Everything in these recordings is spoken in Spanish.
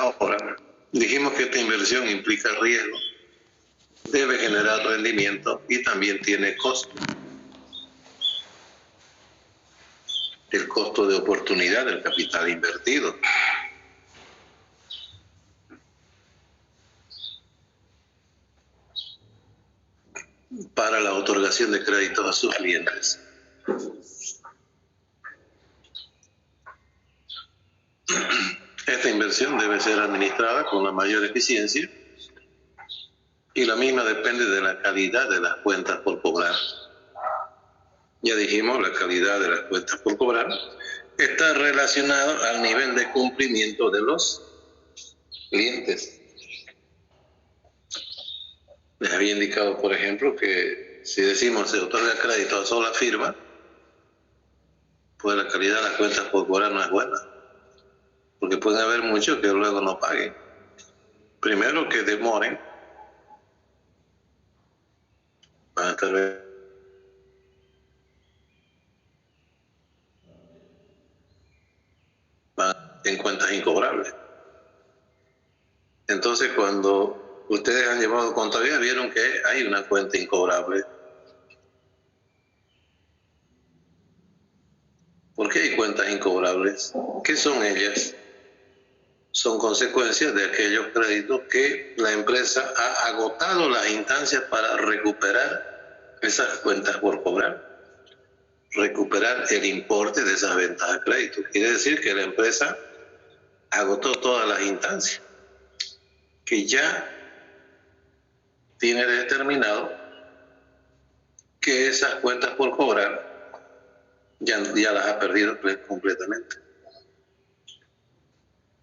Ahora, dijimos que esta inversión implica riesgo, debe generar rendimiento y también tiene costo. El costo de oportunidad del capital invertido. Para la otorgación de créditos a sus clientes. Esta inversión debe ser administrada con la mayor eficiencia y la misma depende de la calidad de las cuentas por cobrar. Ya dijimos, la calidad de las cuentas por cobrar está relacionado al nivel de cumplimiento de los clientes. Les había indicado, por ejemplo, que si decimos se otorga crédito a sola firma, pues la calidad de las cuentas por cobrar no es buena, porque pueden haber muchos que luego no paguen. Primero, que demoren, van a estar en cuentas incobrables. Entonces, cuando ustedes han llevado contabilidad, vieron que hay una cuenta incobrable. ¿Por qué hay cuentas incobrables? ¿Qué son ellas? Son consecuencias de aquellos créditos que la empresa ha agotado las instancias para recuperar esas cuentas por cobrar, recuperar el importe de esas ventas a crédito. Quiere decir que la empresa agotó todas las instancias, que ya tiene determinado que esas cuentas por cobrar ya las ha perdido completamente.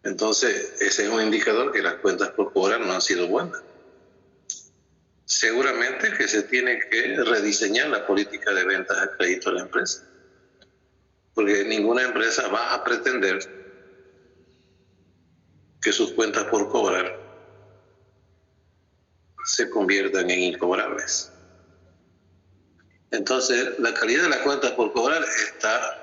Entonces, ese es un indicador que las cuentas por cobrar no han sido buenas. Seguramente que se tiene que rediseñar la política de ventas a crédito de la empresa, porque ninguna empresa va a pretender que sus cuentas por cobrar se conviertan en incobrables. Entonces, la calidad de las cuentas por cobrar está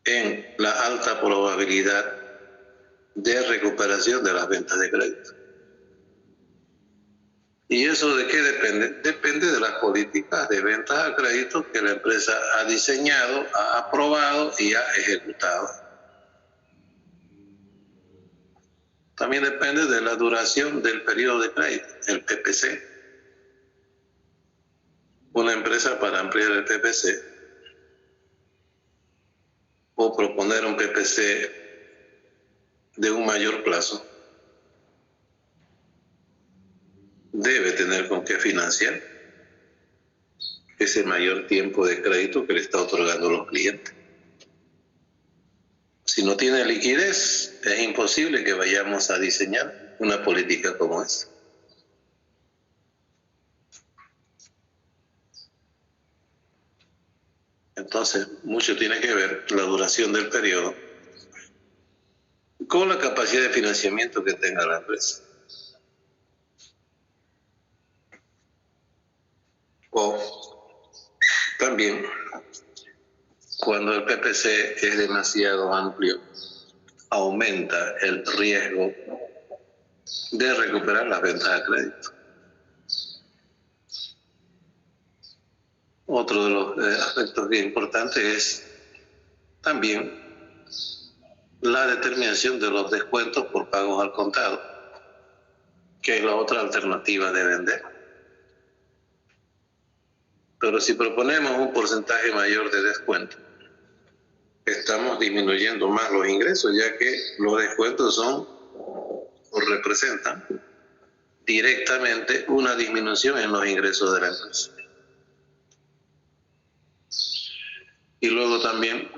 en la alta probabilidad de recuperación de las ventas de crédito. ¿Y eso de qué depende? Depende de las políticas de ventas a crédito que la empresa ha diseñado, ha aprobado y ha ejecutado. También depende de la duración del periodo de crédito, el PPC. Una empresa, para ampliar el PPC o proponer un PPC de un mayor plazo, debe tener con qué financiar ese mayor tiempo de crédito que le está otorgando a los clientes. Si no tiene liquidez, es imposible que vayamos a diseñar una política como esa. Entonces, mucho tiene que ver la duración del periodo con la capacidad de financiamiento que tenga la empresa. O también, cuando el PPC es demasiado amplio, aumenta el riesgo de recuperar las ventas a crédito. Otro de los aspectos bien importantes es también la determinación de los descuentos por pagos al contado, que es la otra alternativa de vender. Pero si proponemos un porcentaje mayor de descuento, estamos disminuyendo más los ingresos, ya que los descuentos son o representan directamente una disminución en los ingresos de la empresa. Y luego también,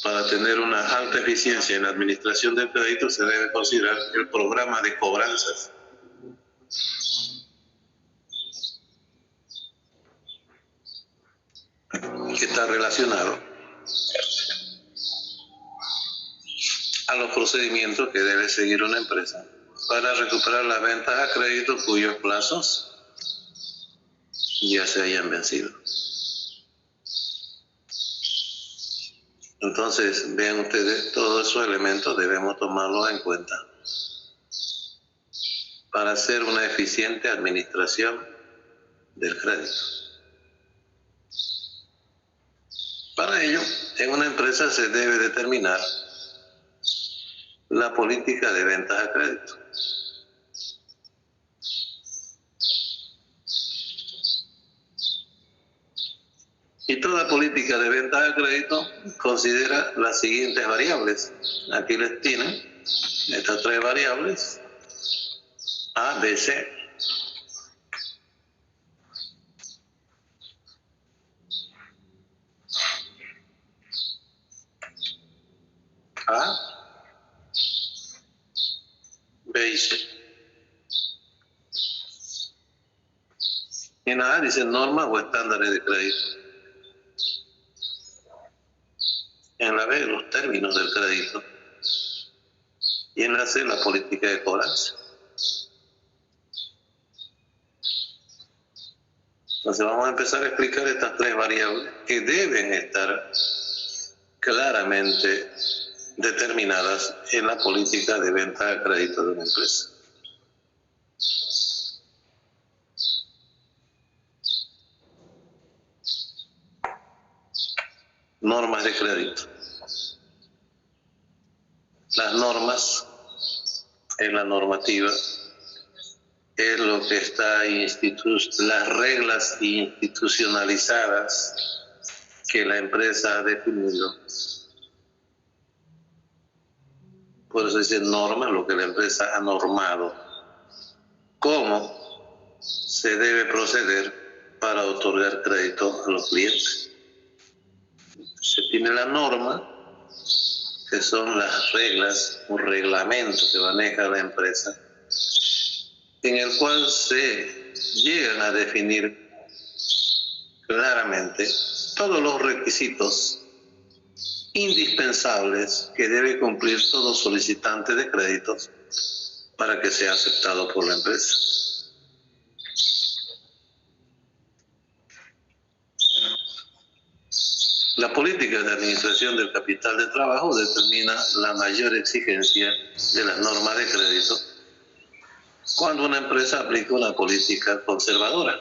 para tener una alta eficiencia en la administración del crédito, se debe considerar el programa de cobranzas. Que está relacionado a los procedimientos que debe seguir una empresa para recuperar las ventas a crédito cuyos plazos ya se hayan vencido. Entonces, vean ustedes, todos esos elementos debemos tomarlos en cuenta para hacer una eficiente administración del crédito. Para ello, en una empresa se debe determinar la política de ventas a crédito. Y toda política de ventas a crédito considera las siguientes variables. Aquí les tienen estas tres variables, A, B, C. A, B y C. En A dice normas o estándares de crédito. En la B, los términos del crédito. Y en la C, la política de cobranza. Entonces vamos a empezar a explicar estas tres variables que deben estar claramente determinadas en la política de venta de crédito de una empresa. Normas de crédito. Las normas es la normativa, es lo que está las reglas institucionalizadas que la empresa ha definido. Por eso dice norma, lo que la empresa ha normado. ¿Cómo se debe proceder para otorgar crédito a los clientes? Se tiene la norma, que son las reglas, un reglamento que maneja la empresa, en el cual se llegan a definir claramente todos los requisitos indispensables que debe cumplir todo solicitante de créditos para que sea aceptado por la empresa. La política de administración del capital de trabajo determina la mayor exigencia de las normas de crédito cuando una empresa aplica una política conservadora.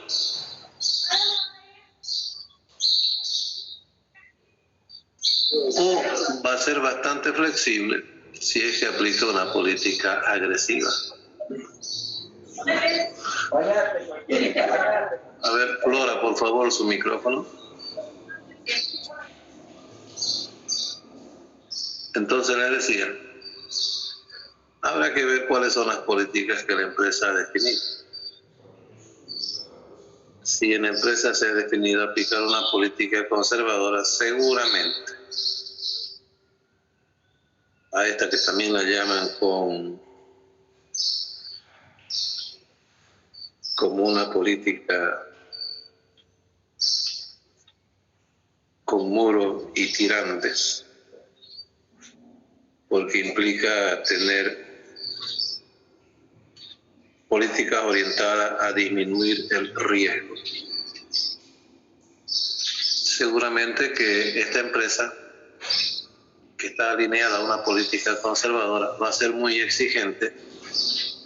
O va a ser bastante flexible si es que aplica una política agresiva. A ver, Flora, por favor, su micrófono. Entonces les decía, habrá que ver cuáles son las políticas que la empresa ha definido. Si en la empresa se ha definido aplicar una política conservadora, seguramente a esta que también la llaman como una política con muros y tirantes, porque implica tener políticas orientadas a disminuir el riesgo. Seguramente que esta empresa, que está alineada a una política conservadora, va a ser muy exigente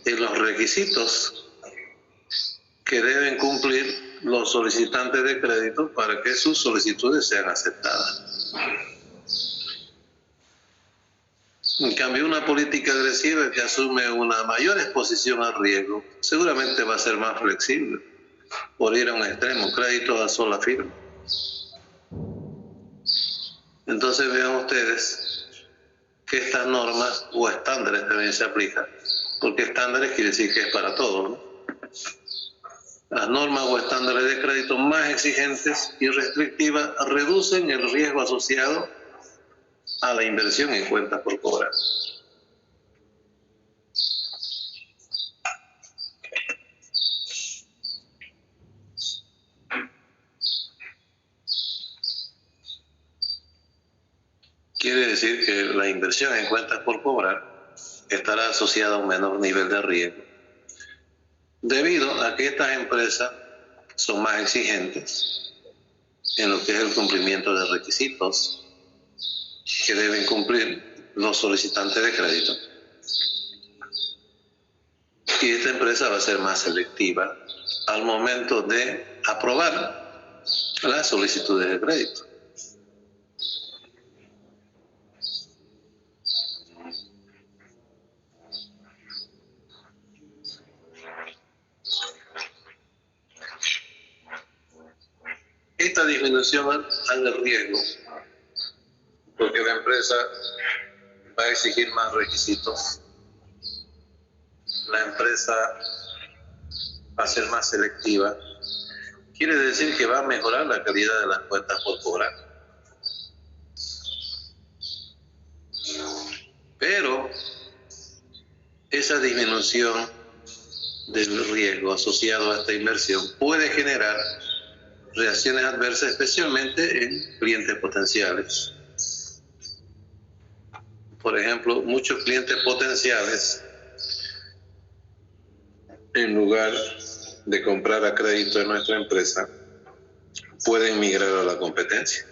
en los requisitos que deben cumplir los solicitantes de crédito para que sus solicitudes sean aceptadas. En cambio, una política agresiva que asume una mayor exposición al riesgo seguramente va a ser más flexible, por ir a un extremo, crédito a sola firma. Entonces vean ustedes que estas normas o estándares también se aplican, porque estándares quiere decir que es para todos, ¿no? Las normas o estándares de crédito más exigentes y restrictivas reducen el riesgo asociado a la inversión en cuentas por cobrar. Quiere decir que la inversión en cuentas por cobrar estará asociada a un menor nivel de riesgo, debido a que estas empresas son más exigentes en lo que es el cumplimiento de requisitos que deben cumplir los solicitantes de crédito. Y esta empresa va a ser más selectiva al momento de aprobar las solicitudes de crédito. Esta disminución al riesgo, porque la empresa va a exigir más requisitos, la empresa va a ser más selectiva, quiere decir que va a mejorar la calidad de las cuentas por cobrar. Pero esa disminución del riesgo asociado a esta inversión puede generar reacciones adversas, especialmente en clientes potenciales. Por ejemplo, muchos clientes potenciales, en lugar de comprar a crédito en nuestra empresa, pueden migrar a la competencia,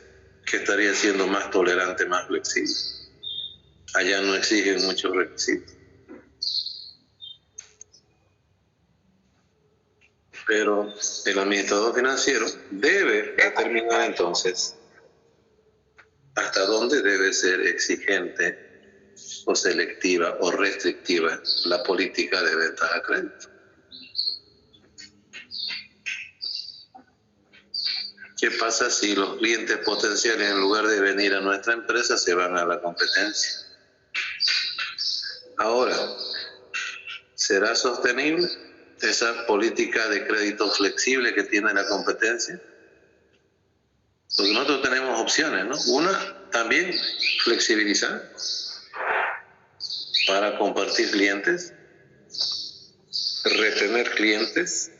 que estaría siendo más tolerante, más flexible. Allá no exigen muchos requisitos. Pero el administrador financiero debe determinar entonces hasta dónde debe ser exigente o selectiva o restrictiva la política de ventas a crédito. ¿Qué pasa si los clientes potenciales, en lugar de venir a nuestra empresa, se van a la competencia? Ahora, ¿será sostenible esa política de crédito flexible que tiene la competencia? Porque nosotros tenemos opciones, ¿no? Una, también flexibilizar para compartir clientes, retener clientes,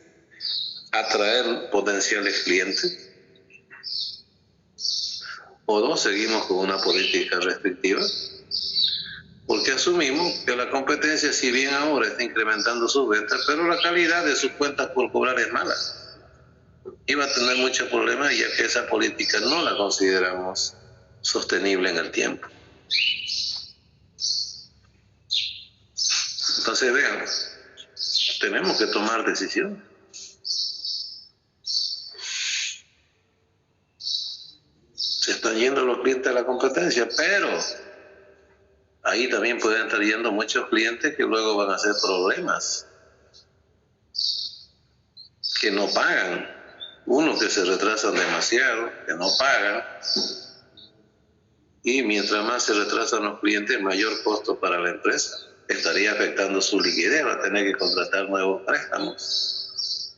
atraer potenciales clientes. O dos, seguimos con una política restrictiva, porque asumimos que la competencia, si bien ahora está incrementando sus ventas, pero la calidad de sus cuentas por cobrar es mala. Y va a tener muchos problemas, ya que esa política no la consideramos sostenible en el tiempo. Entonces, vean, tenemos que tomar decisiones. Se están yendo los clientes a la competencia, pero ahí también pueden estar yendo muchos clientes que luego van a hacer problemas, que no pagan, unos que se retrasan demasiado, que no pagan, y mientras más se retrasan los clientes, mayor costo para la empresa. Estaría afectando su liquidez, va a tener que contratar nuevos préstamos.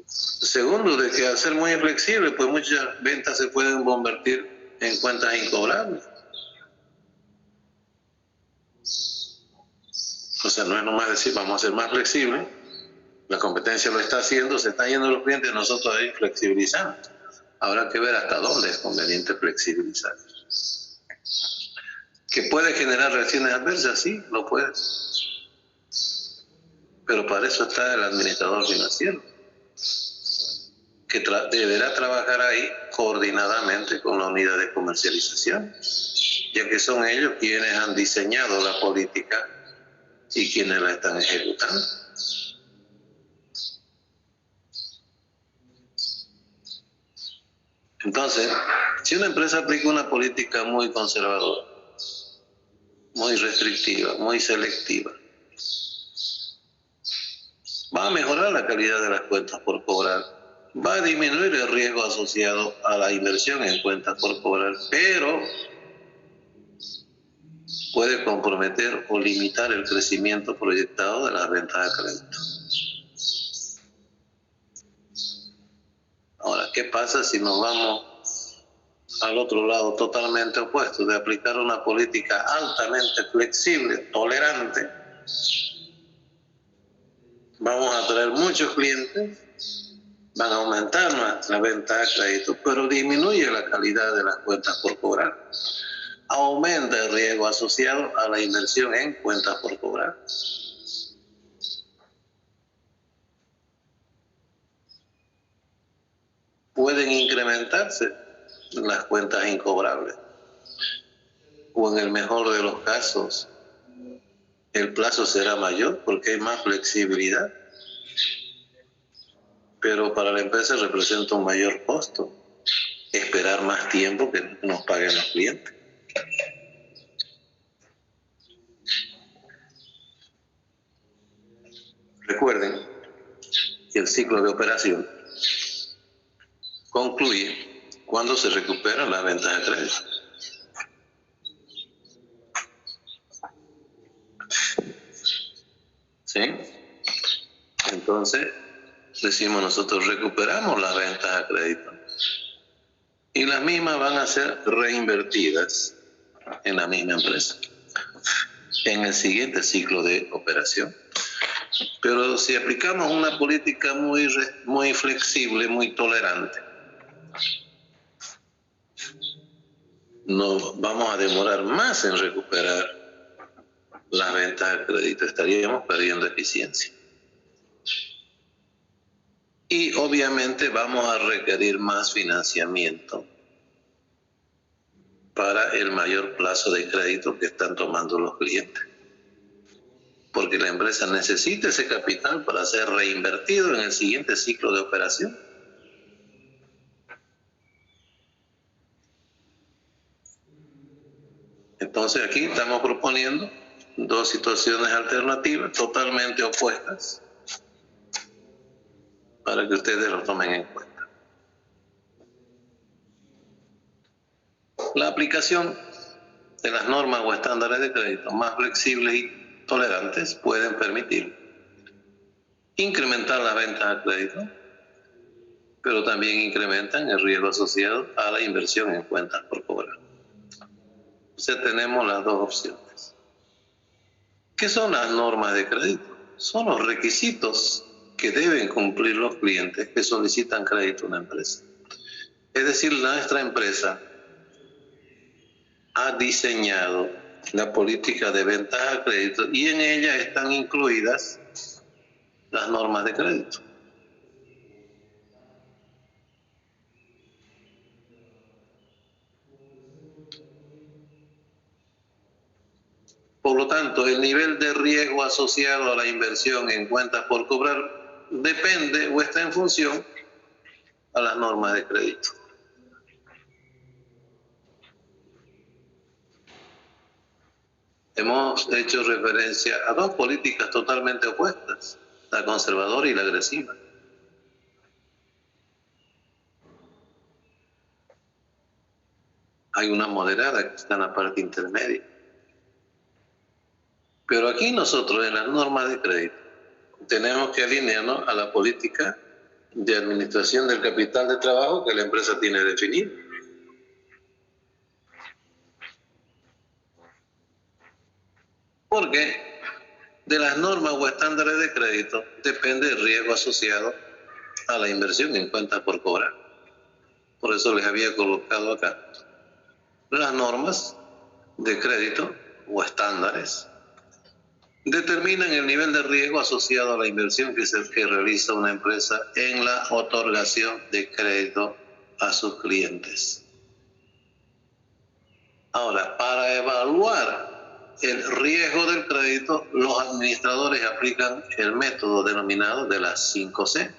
Segundo, de que al ser muy flexible, pues muchas ventas se pueden convertir en cuentas incobrables. O sea, no es nomás decir, vamos a ser más flexibles, la competencia lo está haciendo, se están yendo los clientes, nosotros ahí flexibilizamos. Habrá que ver hasta dónde es conveniente flexibilizar. ¿Que puede generar reacciones adversas? Sí, lo puede. Pero para eso está el administrador financiero, que deberá trabajar ahí coordinadamente con la unidad de comercialización, ya que son ellos quienes han diseñado la política y quienes la están ejecutando. Entonces, si una empresa aplica una política muy conservadora, muy restrictiva, muy selectiva, va a mejorar la calidad de las cuentas por cobrar, va a disminuir el riesgo asociado a la inversión en cuentas por cobrar, pero puede comprometer o limitar el crecimiento proyectado de las ventas a crédito. Ahora, ¿qué pasa si nos vamos al otro lado totalmente opuesto, de aplicar una política altamente flexible, tolerante? Vamos a traer muchos clientes, van a aumentar la venta a crédito, pero disminuye la calidad de las cuentas por cobrar. Aumenta el riesgo asociado a la inversión en cuentas por cobrar. Pueden incrementarse las cuentas incobrables. O en el mejor de los casos, el plazo será mayor porque hay más flexibilidad. Pero para la empresa representa un mayor costo esperar más tiempo que nos paguen los clientes. Recuerden que el ciclo de operación concluye cuando se recuperan las ventas de crédito. ¿Sí? Entonces, decimos nosotros, recuperamos las ventas a crédito. Y las mismas van a ser reinvertidas en la misma empresa, en el siguiente ciclo de operación. Pero si aplicamos una política muy flexible, muy tolerante, nos vamos a demorar más en recuperar las ventas de crédito, estaríamos perdiendo eficiencia. Y obviamente vamos a requerir más financiamiento para el mayor plazo de crédito que están tomando los clientes. Porque la empresa necesita ese capital para ser reinvertido en el siguiente ciclo de operación. Entonces aquí estamos proponiendo dos situaciones alternativas totalmente opuestas para que ustedes lo tomen en cuenta. La aplicación de las normas o estándares de crédito más flexibles y tolerantes pueden permitir incrementar las ventas a crédito, pero también incrementan el riesgo asociado a la inversión en cuentas por cobrar. Entonces tenemos las dos opciones. ¿Qué son las normas de crédito? Son los requisitos que deben cumplir los clientes que solicitan crédito a una empresa. Es decir, nuestra empresa ha diseñado la política de ventas a crédito y en ella están incluidas las normas de crédito. Por lo tanto, el nivel de riesgo asociado a la inversión en cuentas por cobrar depende o está en función a las normas de crédito. Hemos hecho referencia a dos políticas totalmente opuestas, la conservadora y la agresiva. Hay una moderada que está en la parte intermedia. Pero aquí nosotros en las normas de crédito tenemos que alinearnos a la política de administración del capital de trabajo que la empresa tiene definido. Porque de las normas o estándares de crédito depende el riesgo asociado a la inversión en cuentas por cobrar. Por eso les había colocado acá las normas de crédito o estándares determinan el nivel de riesgo asociado a la inversión que realiza una empresa en la otorgación de crédito a sus clientes. Ahora, para evaluar el riesgo del crédito, los administradores aplican el método denominado de las 5C.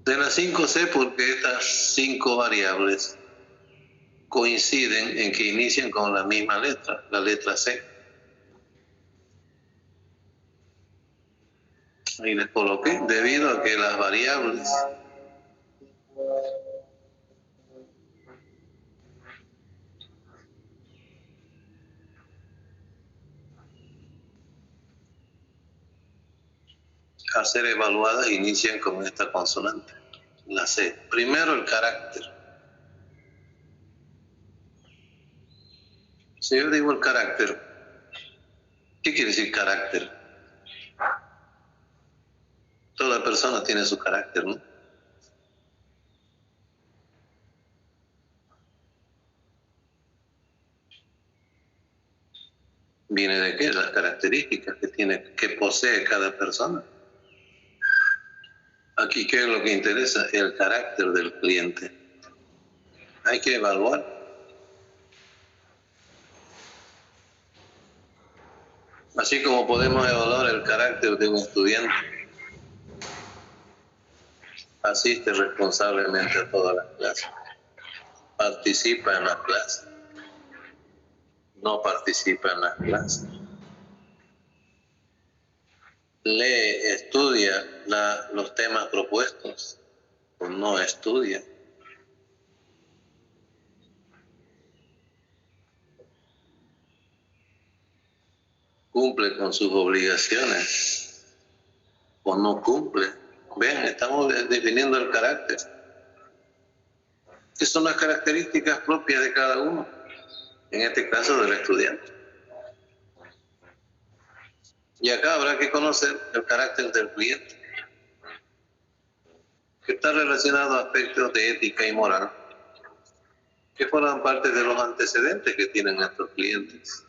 De las 5C porque estas 5 variables coinciden en que inician con la misma letra, la letra C. Ahí les coloqué, debido a que las variables a ser evaluadas inician con esta consonante, la C. Primero el carácter. Si yo digo el carácter, ¿qué quiere decir carácter? Toda persona tiene su carácter, ¿no? ¿Viene de qué? Las características que posee cada persona. Aquí, ¿qué es lo que interesa? El carácter del cliente. Hay que evaluar. Así como podemos evaluar el carácter de un estudiante, asiste responsablemente a todas las clases, participa en las clases, no participa en las clases, lee, estudia los temas propuestos o no estudia. Cumple con sus obligaciones o no cumple. Ven, estamos definiendo el carácter. ¿Qué son las características propias de cada uno? En este caso del estudiante. Y acá habrá que conocer el carácter del cliente, que está relacionado a aspectos de ética y moral, que forman parte de los antecedentes que tienen nuestros clientes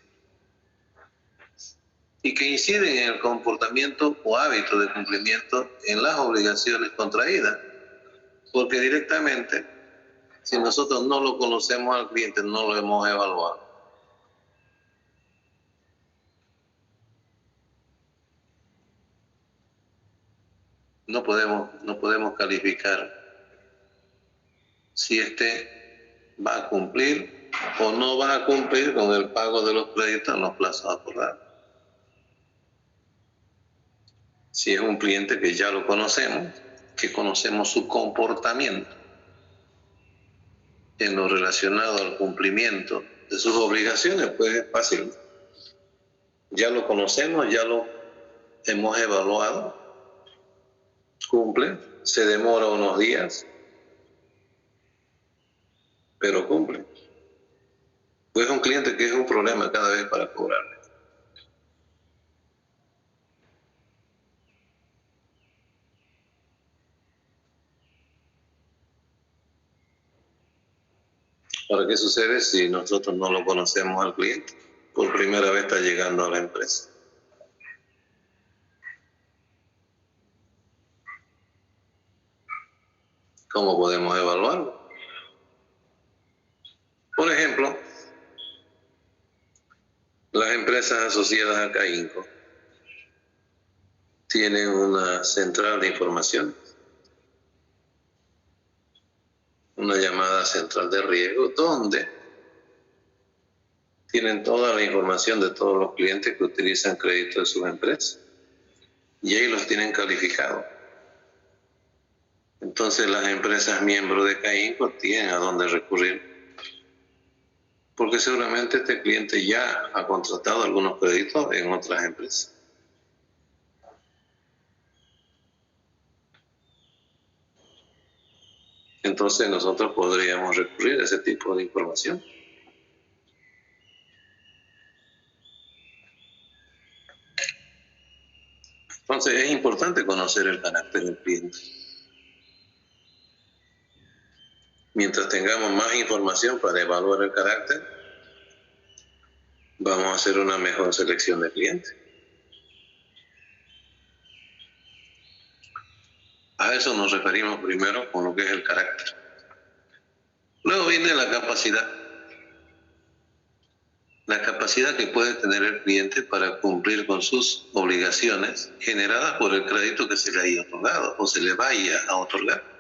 y que inciden en el comportamiento o hábito de cumplimiento en las obligaciones contraídas, porque directamente, si nosotros no lo conocemos al cliente, no lo hemos evaluado. No podemos calificar si va a cumplir o no va a cumplir con el pago de los créditos en los plazos acordados. Si es un cliente que ya lo conocemos, que conocemos su comportamiento en lo relacionado al cumplimiento de sus obligaciones, pues es fácil. Ya lo conocemos, ya lo hemos evaluado, cumple, se demora unos días, pero cumple. Pues es un cliente que es un problema cada vez para cobrarle. ¿Para qué sucede si nosotros no lo conocemos al cliente? Por primera vez está llegando a la empresa. ¿Cómo podemos evaluarlo? Por ejemplo, las empresas asociadas a CAINCO tienen una central de información, una llamada central de riesgo, donde tienen toda la información de todos los clientes que utilizan crédito de sus empresas y ahí los tienen calificados. Entonces las empresas miembros de CAINCO tienen a dónde recurrir, porque seguramente este cliente ya ha contratado algunos créditos en otras empresas. Entonces nosotros podríamos recurrir a ese tipo de información. Entonces es importante conocer el carácter del cliente. Mientras tengamos más información para evaluar el carácter, vamos a hacer una mejor selección de clientes. A eso nos referimos primero con lo que es el carácter. Luego viene la capacidad. La capacidad que puede tener el cliente para cumplir con sus obligaciones generadas por el crédito que se le haya otorgado o se le vaya a otorgar.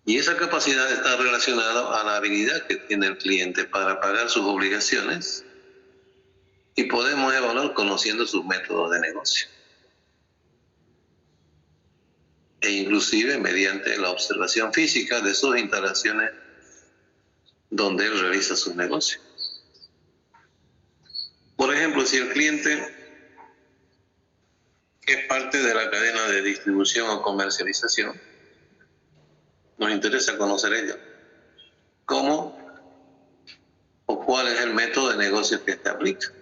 Y esa capacidad está relacionada a la habilidad que tiene el cliente para pagar sus obligaciones y podemos evaluar conociendo sus métodos de negocio. E inclusive mediante la observación física de sus instalaciones donde él realiza sus negocios. Por ejemplo, si el cliente es parte de la cadena de distribución o comercialización, nos interesa conocer ello. ¿Cómo o cuál es el método de negocio que se aplica?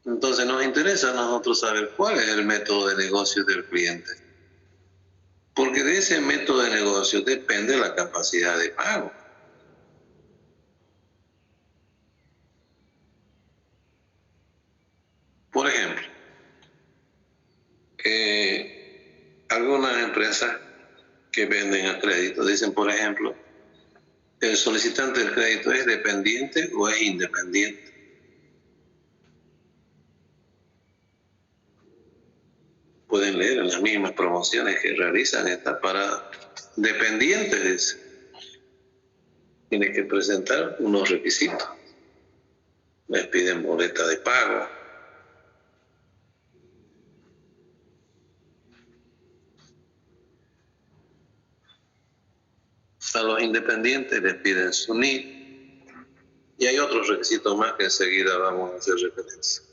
Entonces nos interesa a nosotros saber cuál es el método de negocio del cliente. Porque de ese método de negocio depende la capacidad de pago. Por ejemplo, algunas empresas que venden a crédito dicen, por ejemplo, el solicitante del crédito es dependiente o es independiente. Pueden leer en las mismas promociones que realizan esta para dependientes. Tiene que presentar unos requisitos. Les piden boleta de pago. A los independientes les piden su NIE. Y hay otros requisitos más que enseguida vamos a hacer referencia.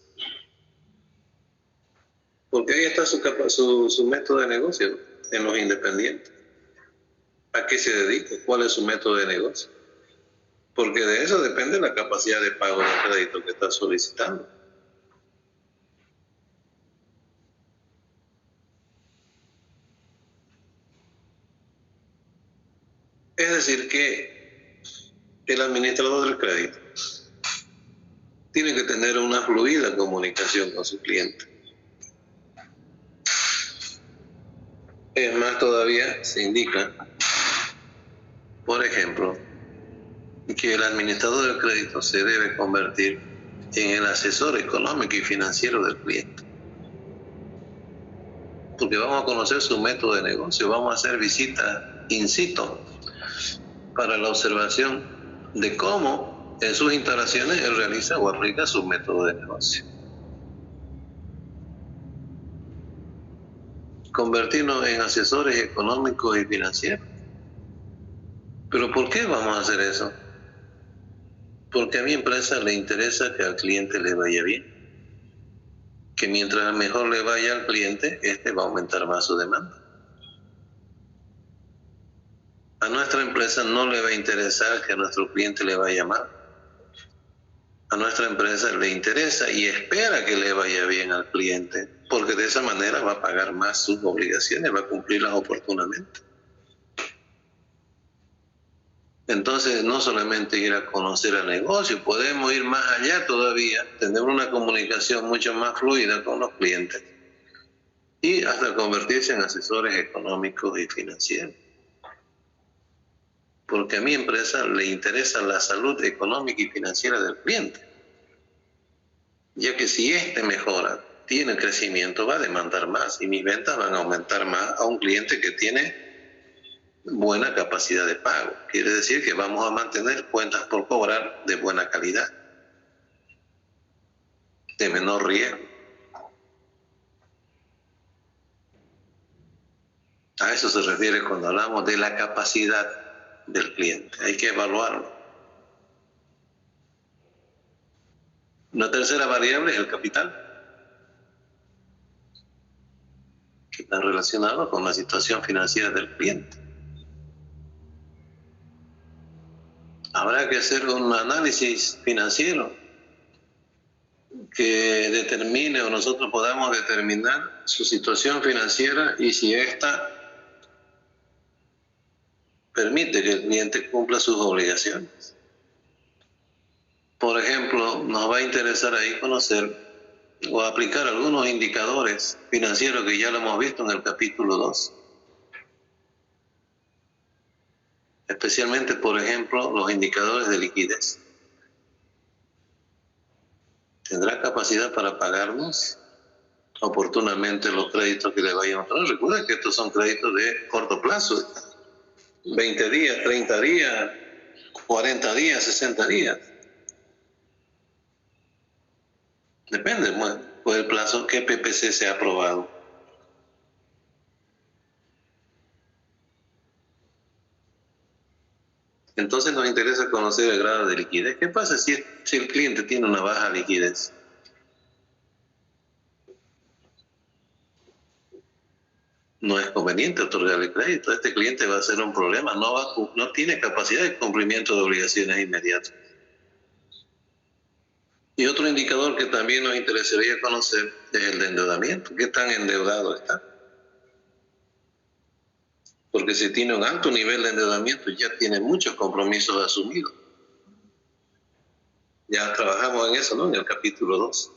Porque ahí está su método de negocio en los independientes. ¿A qué se dedica? ¿Cuál es su método de negocio? Porque de eso depende la capacidad de pago del crédito que está solicitando. Es decir, que el administrador del crédito tiene que tener una fluida comunicación con su cliente. Es más, todavía se indica, por ejemplo, que el administrador del crédito se debe convertir en el asesor económico y financiero del cliente. Porque vamos a conocer su método de negocio, vamos a hacer visitas in situ para la observación de cómo en sus instalaciones él realiza o aplica su método de negocio. Convertirnos en asesores económicos y financieros. ¿Pero por qué vamos a hacer eso? Porque a mi empresa le interesa que al cliente le vaya bien. Que mientras mejor le vaya al cliente, este va a aumentar más su demanda. A nuestra empresa no le va a interesar que a nuestro cliente le vaya mal. A nuestra empresa le interesa y espera que le vaya bien al cliente, porque de esa manera va a pagar más sus obligaciones, va a cumplirlas oportunamente. Entonces, no solamente ir a conocer el negocio, podemos ir más allá todavía, tener una comunicación mucho más fluida con los clientes y hasta convertirse en asesores económicos y financieros. Porque a mi empresa le interesa la salud económica y financiera del cliente, ya que si éste mejora, tiene crecimiento, va a demandar más y mis ventas van a aumentar más a un cliente que tiene buena capacidad de pago. Quiere decir que vamos a mantener cuentas por cobrar de buena calidad, de menor riesgo. A eso se refiere cuando hablamos de la capacidad del cliente. Hay que evaluarlo. Una tercera variable es el capital, que está relacionado con la situación financiera del cliente. Habrá que hacer un análisis financiero que determine o nosotros podamos determinar su situación financiera y si ésta permite que el cliente cumpla sus obligaciones. Por ejemplo, nos va a interesar ahí conocer o aplicar algunos indicadores financieros que ya lo hemos visto en el capítulo 2. Especialmente, por ejemplo, los indicadores de liquidez. ¿Tendrá capacidad para pagarnos oportunamente los créditos que le vayan a dar? Recuerda que estos son créditos de corto plazo, 20 días, 30 días, 40 días, 60 días. Depende, pues, el plazo que PPC se ha aprobado. Entonces nos interesa conocer el grado de liquidez. ¿Qué pasa si el cliente tiene una baja liquidez? No es conveniente otorgarle crédito. Este cliente va a ser un problema. No tiene capacidad de cumplimiento de obligaciones inmediatas. Y otro indicador que también nos interesaría conocer es el de endeudamiento. ¿Qué tan endeudado está? Porque si tiene un alto nivel de endeudamiento, ya tiene muchos compromisos asumidos. Ya trabajamos en eso, ¿no? En el capítulo 2.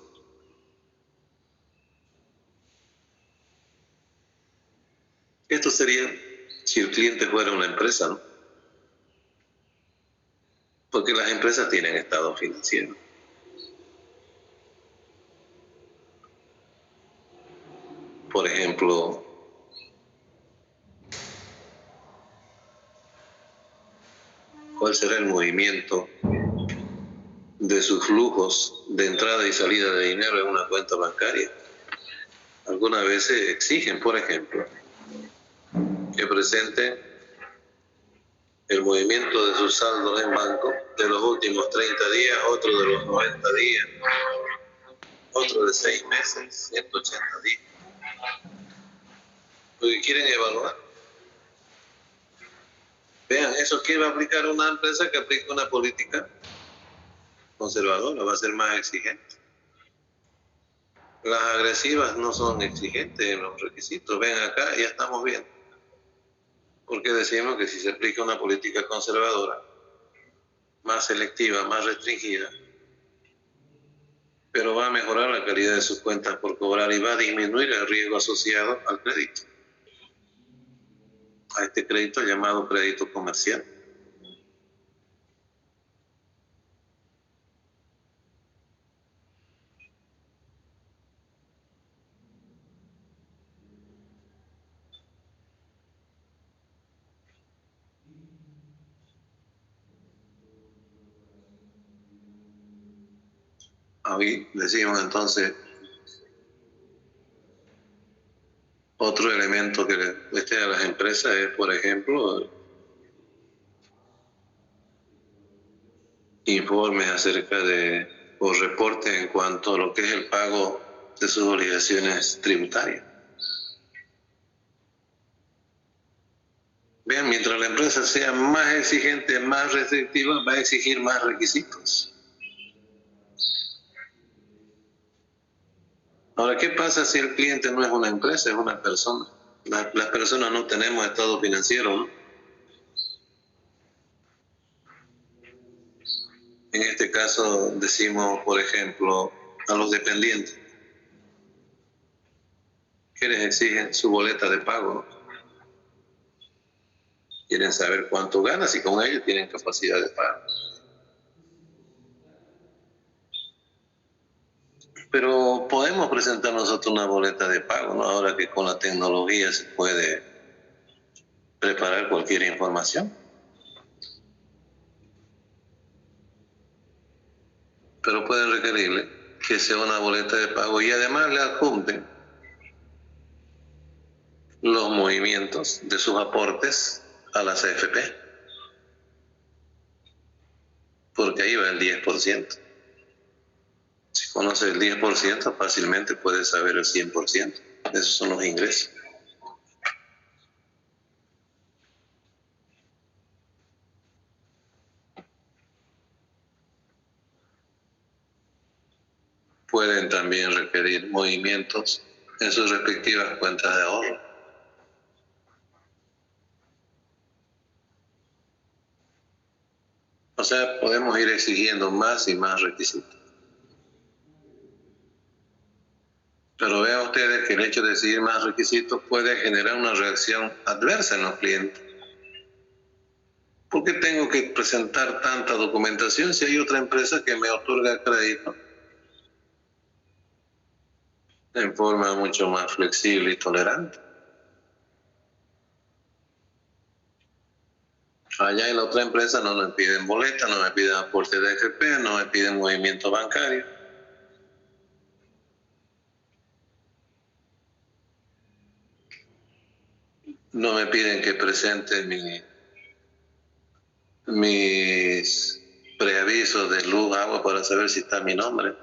Esto sería si el cliente fuera una empresa, ¿no? Porque las empresas tienen estado financiero. Por ejemplo, ¿cuál será el movimiento de sus flujos de entrada y salida de dinero en una cuenta bancaria? Algunas veces exigen, por ejemplo, que presente el movimiento de sus saldos en banco de los últimos 30 días, otro de los 90 días, otro de 6 meses, 180 días. Porque quieren evaluar. Vean, eso que va a aplicar una empresa que aplica una política conservadora, va a ser más exigente. Las agresivas no son exigentes en los requisitos. Ven acá, ya estamos viendo. Porque decimos que si se aplica una política conservadora, más selectiva, más restringida, pero va a mejorar la calidad de sus cuentas por cobrar y va a disminuir el riesgo asociado al crédito, a este crédito llamado crédito comercial. Ahí decimos entonces otro elemento que le cueste a las empresas es, por ejemplo, informes acerca de, o reportes en cuanto a lo que es el pago de sus obligaciones tributarias. Vean, mientras la empresa sea más exigente, más restrictiva, va a exigir más requisitos. Ahora, ¿qué pasa si el cliente no es una empresa, es una persona? Las personas no tenemos estado financiero, ¿no? En este caso decimos, por ejemplo, a los dependientes que les exigen su boleta de pago, ¿no? Quieren saber cuánto ganan, si con ellos tienen capacidad de pago. Pero podemos presentar nosotros una boleta de pago, ¿no? Ahora que con la tecnología se puede preparar cualquier información. Pero pueden requerirle que sea una boleta de pago y además le adjunten los movimientos de sus aportes a las AFP, porque ahí va el 10%. Si conoce el 10%, fácilmente puede saber el 100%. Esos son los ingresos. Pueden también requerir movimientos en sus respectivas cuentas de ahorro. O sea, podemos ir exigiendo más y más requisitos. Pero vean ustedes que el hecho de exigir más requisitos puede generar una reacción adversa en los clientes. ¿Por qué tengo que presentar tanta documentación si hay otra empresa que me otorga crédito en forma mucho más flexible y tolerante? Allá en la otra empresa no me piden boleta, no me piden aporte de AFP, no me piden movimiento bancario. No me piden que presente mis preavisos de luz, agua para saber si está mi nombre.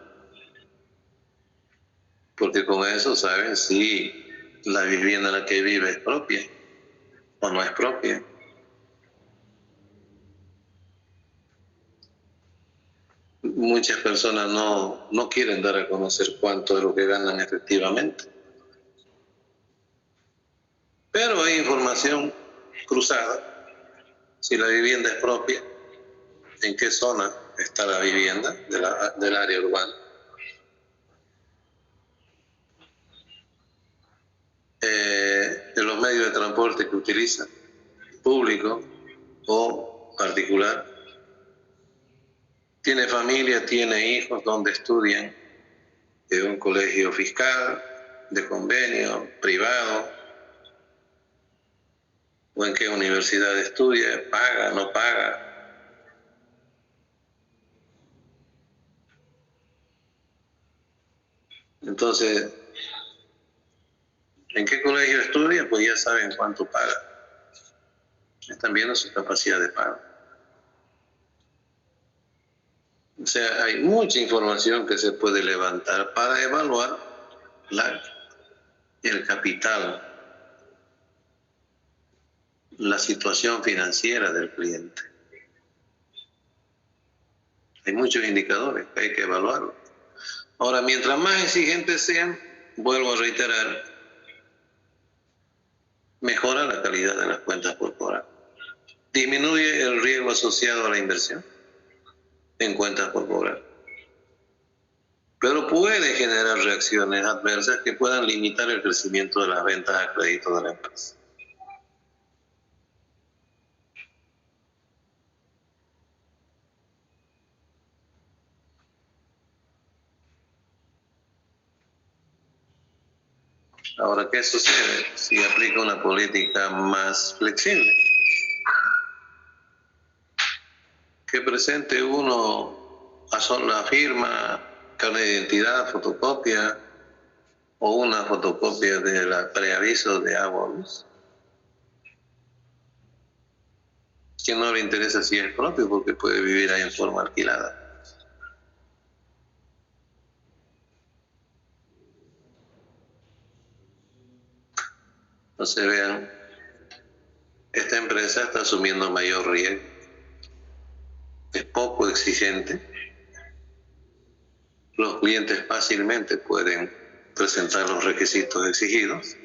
Porque con eso saben si la vivienda en la que vive es propia o no es propia. Muchas personas no quieren dar a conocer cuánto es lo que ganan efectivamente. Pero hay información cruzada. Si la vivienda es propia, en qué zona está la vivienda del área urbana. En los medios de transporte transporte que utiliza, público o particular. Tiene familia, tiene hijos donde estudian, de un colegio fiscal, de convenio, privado, o en qué universidad estudia, paga, no paga. Entonces, ¿en qué colegio estudia? Pues ya saben cuánto paga. Están viendo su capacidad de pago. O sea, hay mucha información que se puede levantar para evaluar el capital, la situación financiera del cliente. Hay muchos indicadores que hay que evaluarlo. Ahora, mientras más exigentes sean, vuelvo a reiterar, mejora la calidad de las cuentas por cobrar. Disminuye el riesgo asociado a la inversión en cuentas por cobrar. Pero puede generar reacciones adversas que puedan limitar el crecimiento de las ventas a crédito de la empresa. Ahora, ¿qué sucede si aplica una política más flexible? Que presente uno a la firma, carnet de identidad, fotocopia o una fotocopia de la preaviso de agua. Que no le interesa si es propio porque puede vivir ahí en forma alquilada. Entonces vean, esta empresa está asumiendo mayor riesgo, es poco exigente, los clientes fácilmente pueden presentar los requisitos exigidos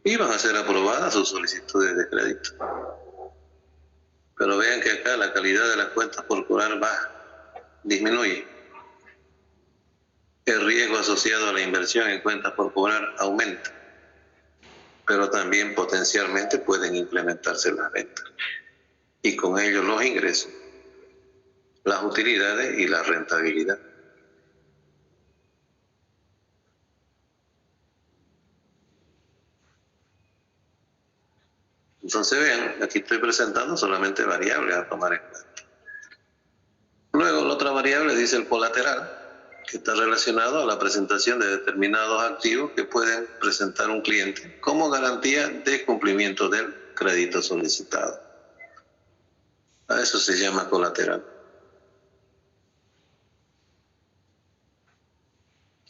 y van a ser aprobadas sus solicitudes de crédito. Pero vean que acá la calidad de las cuentas por cobrar baja, disminuye. El riesgo asociado a la inversión en cuentas por cobrar aumenta, pero también potencialmente pueden implementarse las ventas y con ello los ingresos, las utilidades y la rentabilidad. Entonces vean, aquí estoy presentando solamente variables a tomar en cuenta. Luego la otra variable dice el colateral, que está relacionado a la presentación de determinados activos que pueden presentar un cliente como garantía de cumplimiento del crédito solicitado. A eso se llama colateral.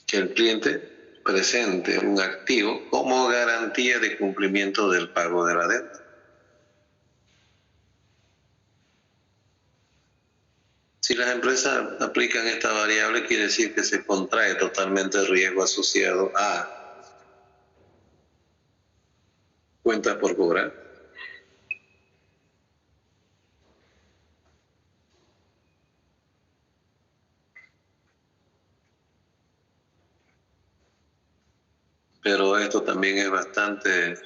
Que el cliente presente un activo como garantía de cumplimiento del pago de la deuda. Si las empresas aplican esta variable, quiere decir que se contrae totalmente el riesgo asociado a cuentas por cobrar. Pero esto también es bastante,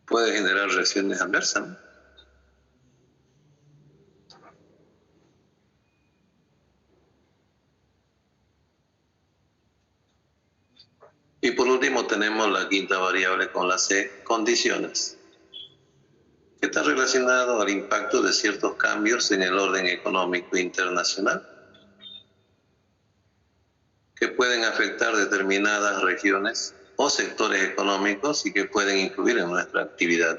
puede generar reacciones adversas, ¿no? Y por último tenemos la quinta variable con la C, condiciones, que está relacionado al impacto de ciertos cambios en el orden económico internacional, que pueden afectar determinadas regiones o sectores económicos y que pueden influir en nuestra actividad.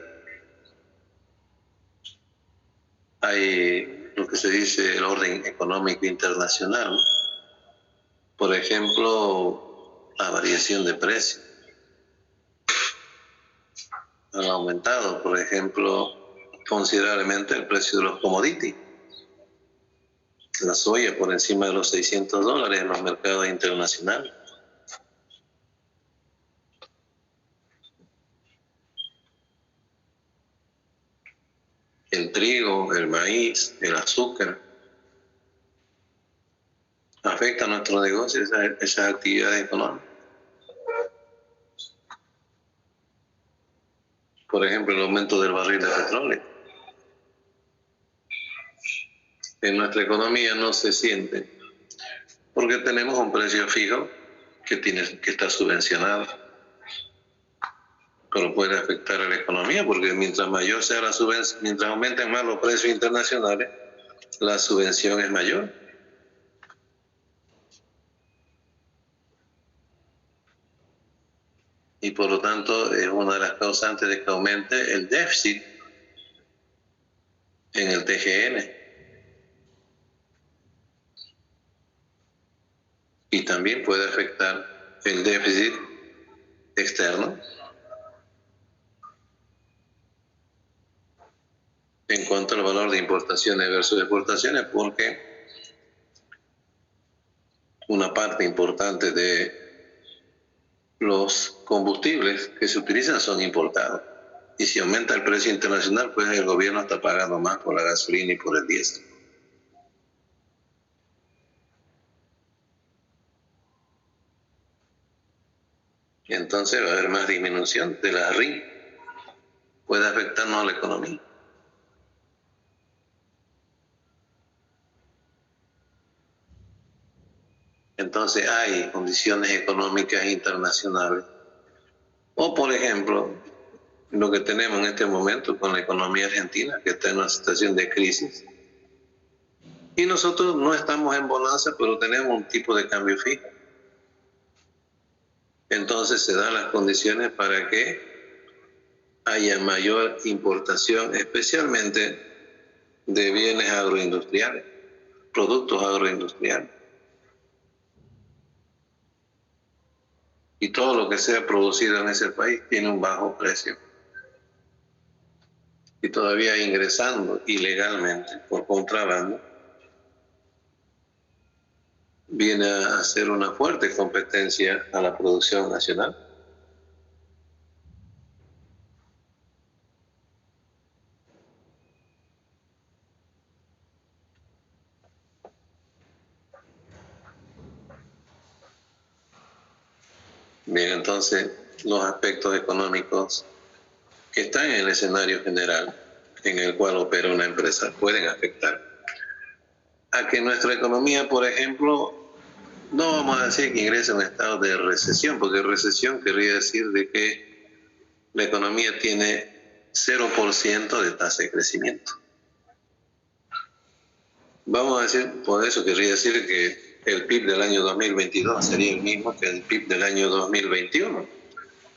Hay lo que se dice el orden económico internacional, ¿no? Por ejemplo, la variación de precios. Han aumentado, por ejemplo, considerablemente el precio de los commodities. La soya por encima de los $600 en los mercados internacionales. El trigo, el maíz, el azúcar. Afecta a nuestro negocio esas actividades económicas. Por ejemplo, el aumento del barril de petróleo. En nuestra economía no se siente, porque tenemos un precio fijo que está subvencionado. Pero puede afectar a la economía, porque mientras mayor sea la subvención, mientras aumenten más los precios internacionales, la subvención es mayor. Y por lo tanto es una de las causantes de que aumente el déficit en el TGN. Y también puede afectar el déficit externo en cuanto al valor de importaciones versus exportaciones, porque una parte importante de los combustibles que se utilizan son importados. Y si aumenta el precio internacional, pues el gobierno está pagando más por la gasolina y por el diésel. Y entonces va a haber más disminución de la RIN. Puede afectarnos a la economía. Entonces hay condiciones económicas internacionales. O por ejemplo, lo que tenemos en este momento con la economía argentina, que está en una situación de crisis. Y nosotros no estamos en bonanza, pero tenemos un tipo de cambio fijo. Entonces se dan las condiciones para que haya mayor importación, especialmente de bienes agroindustriales, productos agroindustriales. Y todo lo que sea producido en ese país tiene un bajo precio. Y todavía ingresando ilegalmente por contrabando, viene a hacer una fuerte competencia a la producción nacional. Bien, entonces los aspectos económicos que están en el escenario general en el cual opera una empresa pueden afectar a que nuestra economía, por ejemplo, no vamos a decir que ingrese a un estado de recesión, porque recesión querría decir de que la economía tiene 0% de tasa de crecimiento. Vamos a decir, por eso querría decir que el PIB del año 2022 sería el mismo que el PIB del año 2021,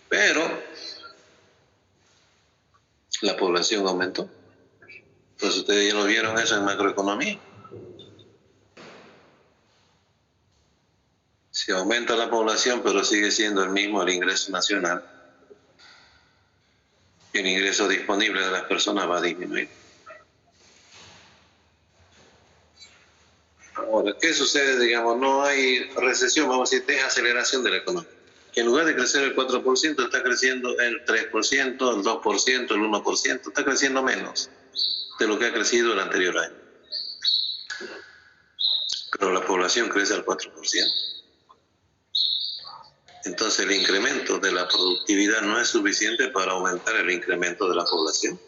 pero la población aumentó. Entonces ustedes ya lo vieron eso en macroeconomía. Si aumenta la población, pero sigue siendo el mismo el ingreso nacional, el ingreso disponible de las personas va a disminuir. Ahora, ¿qué sucede? Digamos, no hay recesión, vamos a decir, desaceleración de la economía. Que en lugar de crecer el 4%, está creciendo el 3%, el 2%, el 1%, está creciendo menos de lo que ha crecido el anterior año. Pero la población crece al 4%. Entonces el incremento de la productividad no es suficiente para aumentar el incremento de la población.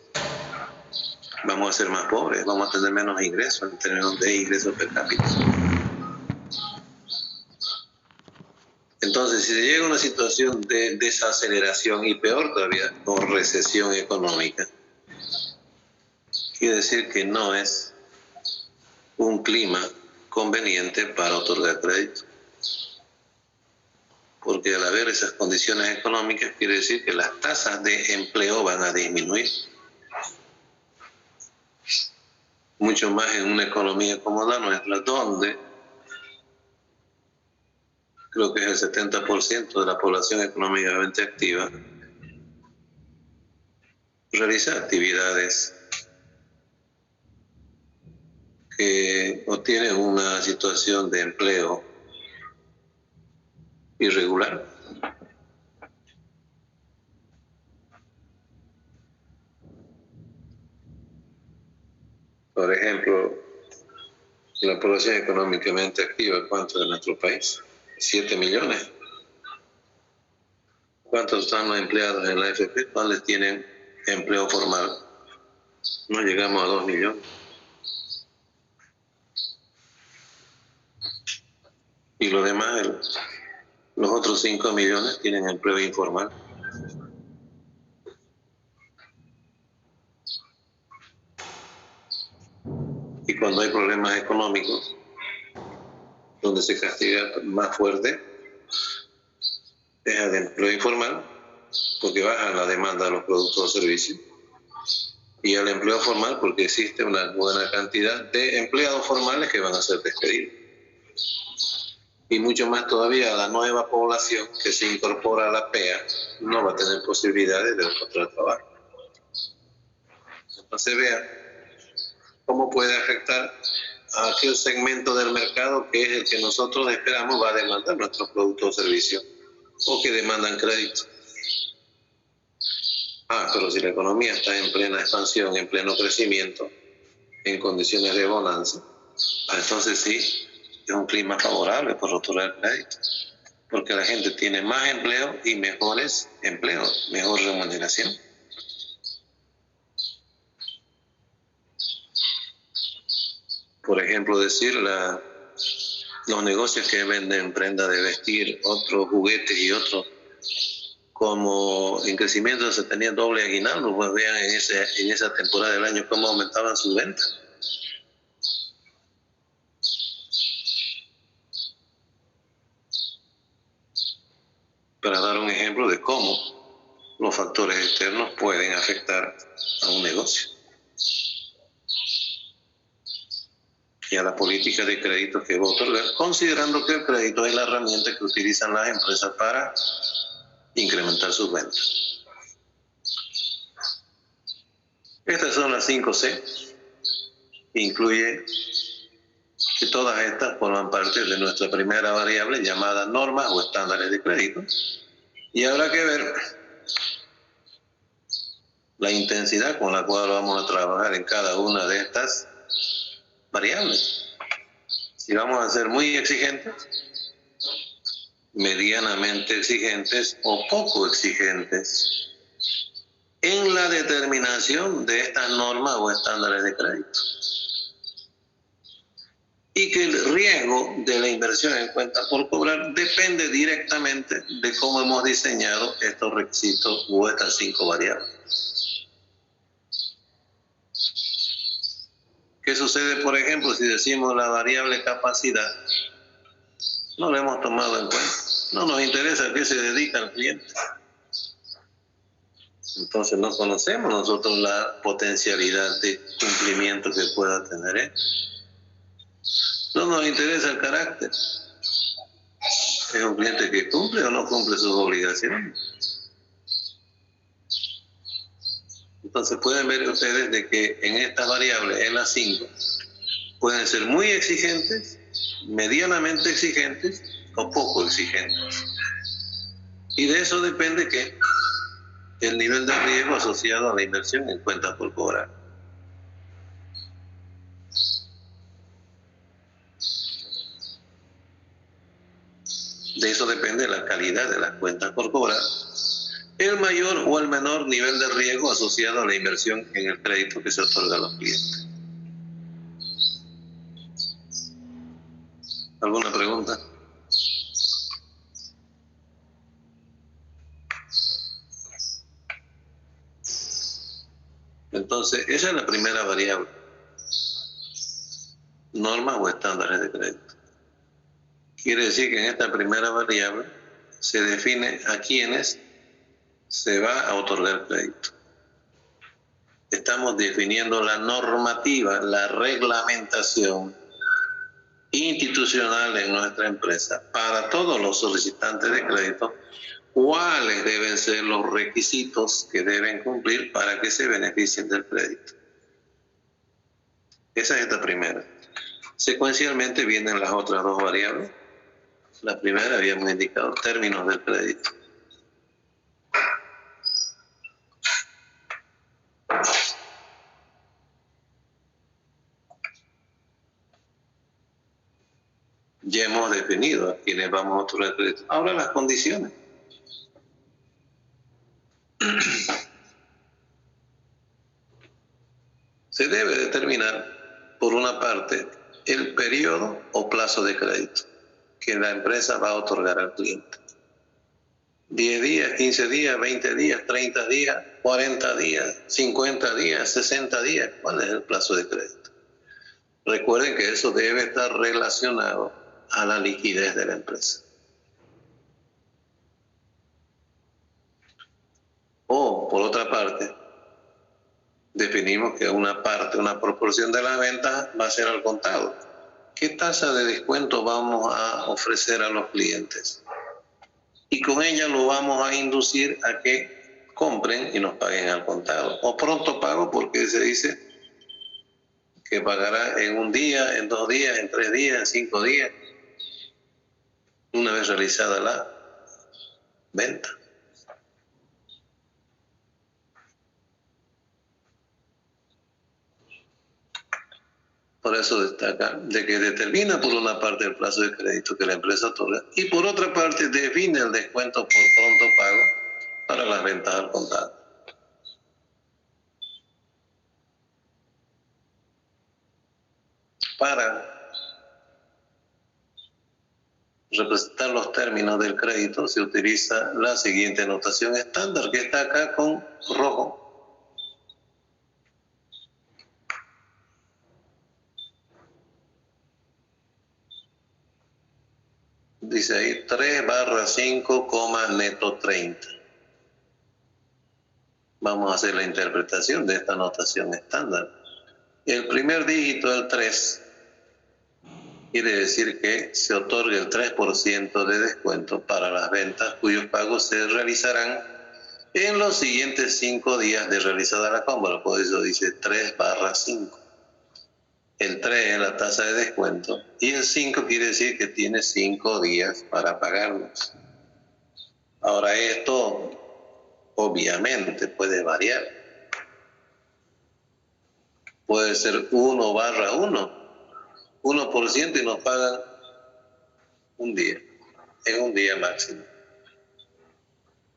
Vamos a ser más pobres, vamos a tener menos ingresos en términos de ingresos per cápita. Entonces, si se llega a una situación de desaceleración y peor todavía, o recesión económica, quiere decir que no es un clima conveniente para otorgar crédito. Porque al haber esas condiciones económicas, quiere decir que las tasas de empleo van a disminuir. Mucho más en una economía como la nuestra, donde creo que es el 70% de la población económicamente activa realiza actividades que obtienen una situación de empleo irregular. Por ejemplo, la población económicamente activa, ¿cuánto en nuestro país? 7 millones. ¿Cuántos están empleados en la AFP? ¿Cuáles tienen empleo formal. No llegamos a 2 millones. Y los demás, los otros 5 millones tienen empleo informal. Y cuando hay problemas económicos, donde se castiga más fuerte es al empleo informal, porque baja la demanda de los productos o servicios, y al empleo formal porque existe una buena cantidad de empleados formales que van a ser despedidos. Y mucho más todavía la nueva población que se incorpora a la PEA no va a tener posibilidades de encontrar trabajo. Entonces vean cómo puede afectar a aquel segmento del mercado que es el que nosotros esperamos va a demandar nuestros productos o servicios o que demandan crédito. Pero si la economía está en plena expansión, en pleno crecimiento, en condiciones de bonanza, entonces sí, es un clima favorable para otorgar crédito, porque la gente tiene más empleo y mejores empleos, mejor remuneración. Por ejemplo, decir los negocios que venden prendas de vestir, otros juguetes y otros, como en crecimiento se tenía doble aguinaldo, pues vean en esa temporada del año cómo aumentaban sus ventas. Para dar un ejemplo de cómo los factores externos pueden afectar a un negocio y a la política de crédito que va a otorgar, considerando que el crédito es la herramienta que utilizan las empresas para incrementar sus ventas. Estas son las 5C. Incluye que todas estas forman parte de nuestra primera variable llamada normas o estándares de crédito. Y habrá que ver la intensidad con la cual vamos a trabajar en cada una de estas variables. Si vamos a ser muy exigentes, medianamente exigentes o poco exigentes en la determinación de estas normas o estándares de crédito. Y que el riesgo de la inversión en cuentas por cobrar depende directamente de cómo hemos diseñado estos requisitos o estas 5 variables. ¿Qué sucede, por ejemplo, si decimos la variable capacidad? No la hemos tomado en cuenta. No nos interesa a qué se dedica el cliente. Entonces no conocemos nosotros la potencialidad de cumplimiento que pueda tener él. No nos interesa el carácter. ¿Es un cliente que cumple o no cumple sus obligaciones? Entonces pueden ver ustedes de que en estas variables, en las 5, pueden ser muy exigentes, medianamente exigentes o poco exigentes. Y de eso depende que el nivel de riesgo asociado a la inversión en cuentas por cobrar. De eso depende la calidad de las cuentas por cobrar, el mayor o el menor nivel de riesgo asociado a la inversión en el crédito que se otorga a los clientes. ¿Alguna pregunta? Entonces, esa es la primera variable. Normas o estándares de crédito. Quiere decir que en esta primera variable se define a quiénes se va a otorgar crédito. Estamos definiendo la normativa, la reglamentación institucional en nuestra empresa para todos los solicitantes de crédito, cuáles deben ser los requisitos que deben cumplir para que se beneficien del crédito. Esa es esta primera. Secuencialmente vienen las otras 2 variables. La primera habíamos indicado términos del crédito. Ya hemos definido a quienes vamos a otorgar crédito. Ahora las condiciones. se debe determinar, por una parte, el periodo o plazo de crédito que la empresa va a otorgar al cliente. 10 días, 15 días, 20 días, 30 días, 40 días, 50 días, 60 días. ¿Cuál es el plazo de crédito? Recuerden que eso debe estar relacionado a la liquidez de la empresa. O, por otra parte, definimos que una parte, una proporción de la venta va a ser al contado. ¿Qué tasa de descuento vamos a ofrecer a los clientes? Y con ella lo vamos a inducir a que compren y nos paguen al contado. O pronto pago, porque se dice que pagará en un día, en 2 días, en 3 días, en 5 días, una vez realizada la venta. Por eso destaca de que determina por una parte el plazo de crédito que la empresa otorga y por otra parte define el descuento por pronto pago para las ventas al contado. Para representar los términos del crédito se utiliza la siguiente notación estándar que está acá con rojo. Dice ahí 3/5, neto 30. Vamos a hacer la interpretación de esta notación estándar. El primer dígito, el 3, quiere decir que se otorga el 3% de descuento para las ventas cuyos pagos se realizarán en los siguientes 5 días de realizada la compra. Por eso dice 3/5. El 3 es la tasa de descuento y el 5 quiere decir que tiene 5 días para pagarnos. Ahora esto obviamente puede variar. Puede ser 1/1, 1% y nos pagan un día, en un día máximo.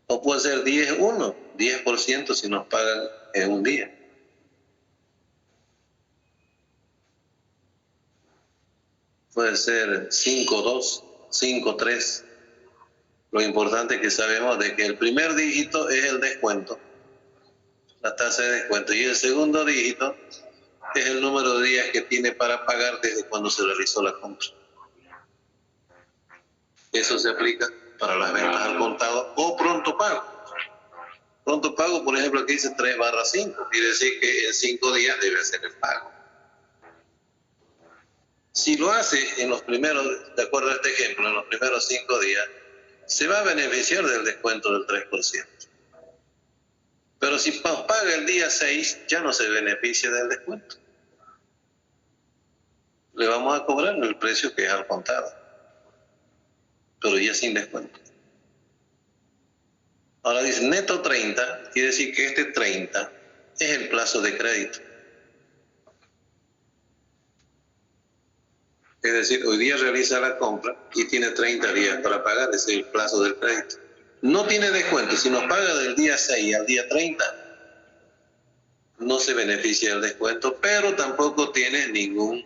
O puede ser 10/1, 10% si nos pagan en un día. Puede ser 5/2, 5/3. Lo importante es que sabemos de que el primer dígito es el descuento, la tasa de descuento, y el segundo dígito es el número de días que tiene para pagar desde cuando se realizó la compra. Eso se aplica para las ventas al contado o pronto pago. Pronto pago, por ejemplo, aquí dice 3/5, quiere decir que en 5 días debe hacer el pago. Si lo hace en los primeros, de acuerdo a este ejemplo, en los primeros 5 días, se va a beneficiar del descuento del 3%. Pero si paga el día 6, ya no se beneficia del descuento. Le vamos a cobrar el precio que es al contado, pero ya sin descuento. Ahora dice neto 30, quiere decir que este 30 es el plazo de crédito. Es decir, hoy día realiza la compra y tiene 30 días para pagar, ese es el plazo del crédito. No tiene descuento, si nos paga del día 6 al día 30, no se beneficia del descuento, pero tampoco tiene ningún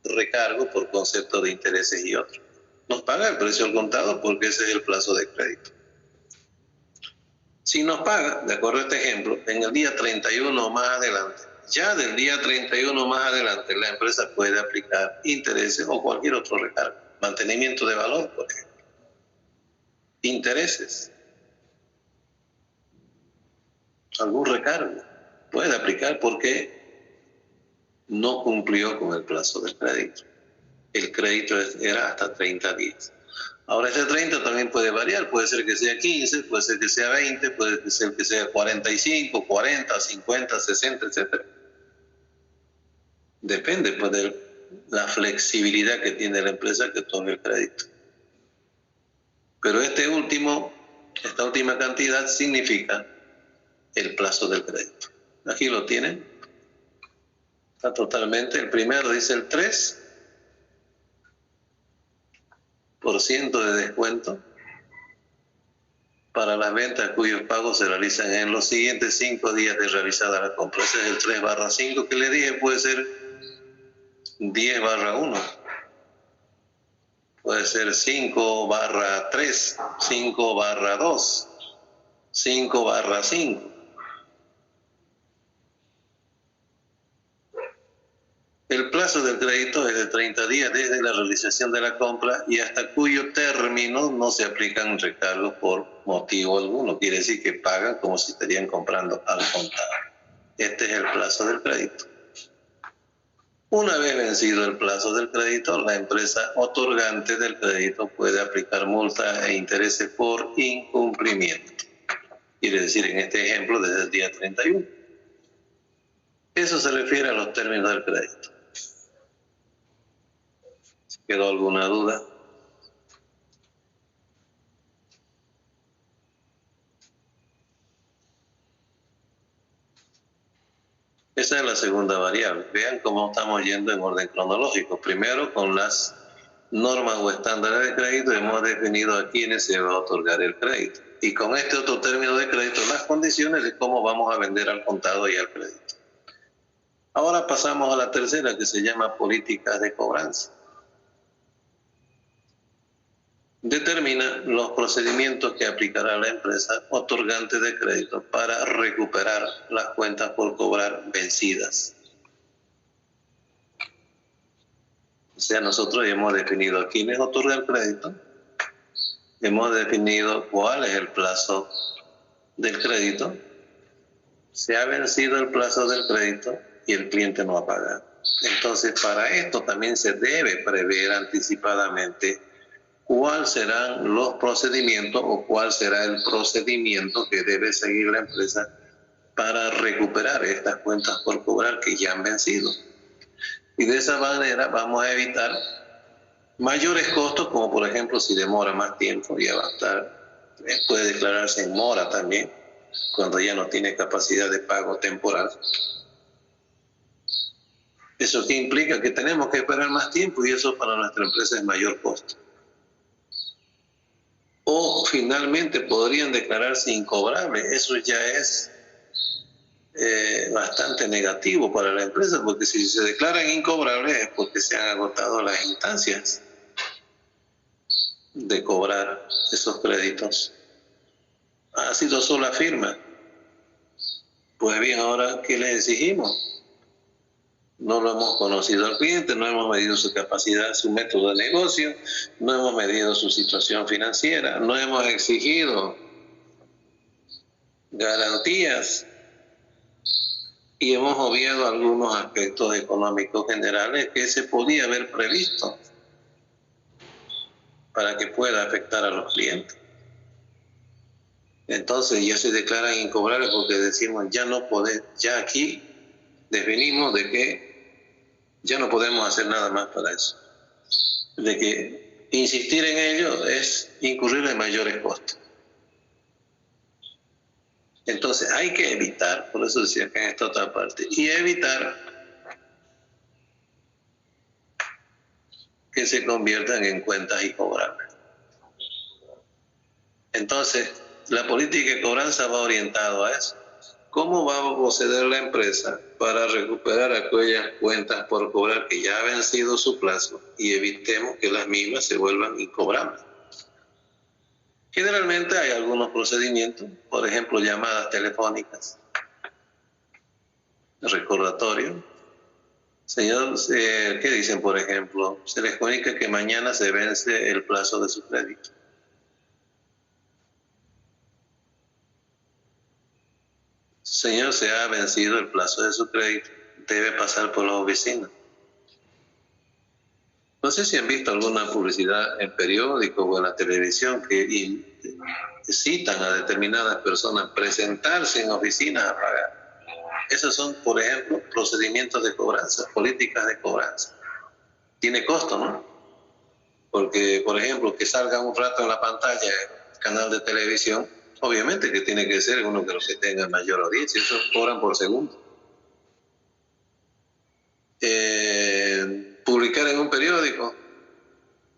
recargo por concepto de intereses y otros. Nos paga el precio al contado porque ese es el plazo de crédito. Si nos paga, de acuerdo a este ejemplo, en el día 31 o más adelante, ya del día 31 más adelante la empresa puede aplicar intereses o cualquier otro recargo. Mantenimiento de valor, por ejemplo. Intereses. Algún recargo. Puede aplicar porque no cumplió con el plazo del crédito. El crédito era hasta 30 días. Ahora ese 30 también puede variar, puede ser que sea 15, puede ser que sea 20, puede ser que sea 45, 40, 50, 60, etc. Depende pues de la flexibilidad que tiene la empresa que tome el crédito. Pero esta última cantidad significa el plazo del crédito. Aquí lo tienen. Está totalmente, el primero dice el 3% de descuento para las ventas cuyos pagos se realizan en los siguientes 5 días de realizada la compra. Ese es el 3/5 que le dije, puede ser 10/1, puede ser 5/3, 5/2, 5/5. El plazo del crédito es de 30 días desde la realización de la compra y hasta cuyo término no se aplican recargos por motivo alguno. Quiere decir que pagan como si estarían comprando al contado. Este es el plazo del crédito. Una vez vencido el plazo del crédito, la empresa otorgante del crédito puede aplicar multas e intereses por incumplimiento. Quiere decir, en este ejemplo, desde el día 31. Eso se refiere a los términos del crédito. ¿Quedó alguna duda? Esa es la segunda variable. Vean cómo estamos yendo en orden cronológico. Primero, con las normas o estándares de crédito, hemos definido a quiénes se va a otorgar el crédito. Y con este otro término de crédito, las condiciones de cómo vamos a vender al contado y al crédito. Ahora pasamos a la tercera, que se llama políticas de cobranza. Determina los procedimientos que aplicará la empresa otorgante de crédito para recuperar las cuentas por cobrar vencidas. O sea, nosotros hemos definido a quiénes otorga el crédito, hemos definido cuál es el plazo del crédito, se ha vencido el plazo del crédito y el cliente no ha pagado. Entonces, para esto también se debe prever anticipadamente cuáles serán los procedimientos o cuál será el procedimiento que debe seguir la empresa para recuperar estas cuentas por cobrar que ya han vencido. Y de esa manera vamos a evitar mayores costos, como por ejemplo si demora más tiempo, ya va a estar, puede declararse en mora también, cuando ya no tiene capacidad de pago temporal. Eso que implica que tenemos que esperar más tiempo y eso para nuestra empresa es mayor costo. O finalmente podrían declararse incobrables. Eso ya es bastante negativo para la empresa, porque si se declaran incobrables es porque se han agotado las instancias de cobrar esos créditos. Ha sido sola firma. Pues bien, ahora, ¿qué le exigimos? No lo hemos conocido al cliente, no hemos medido su capacidad, su método de negocio, no hemos medido su situación financiera, no hemos exigido garantías y hemos obviado algunos aspectos económicos generales que se podía haber previsto para que pueda afectar a los clientes. Entonces ya se declaran incobrables porque decimos ya aquí definimos de que ya no podemos hacer nada más para eso. De que insistir en ello es incurrir en mayores costos. Entonces hay que evitar, por eso decía que en esta otra parte, y evitar que se conviertan en cuentas incobrables. Entonces, la política de cobranza va orientada a eso. ¿Cómo va a proceder la empresa para recuperar aquellas cuentas por cobrar que ya ha vencido su plazo y evitemos que las mismas se vuelvan incobrables? Generalmente hay algunos procedimientos, por ejemplo, llamadas telefónicas, recordatorio. Señor, ¿qué dicen, por ejemplo? Se les comunica que mañana se vence el plazo de su crédito. Señor, se ha vencido el plazo de su crédito, debe pasar por la oficina. No sé si han visto alguna publicidad en periódicos o en la televisión que citan a determinadas personas presentarse en oficinas a pagar. Esos son, por ejemplo, procedimientos de cobranza, políticas de cobranza. Tiene costo, ¿no? Porque, por ejemplo, que salga un rato en la pantalla el canal de televisión, obviamente que tiene que ser uno de los que tenga mayor audiencia, eso cobran por segundo. Publicar en un periódico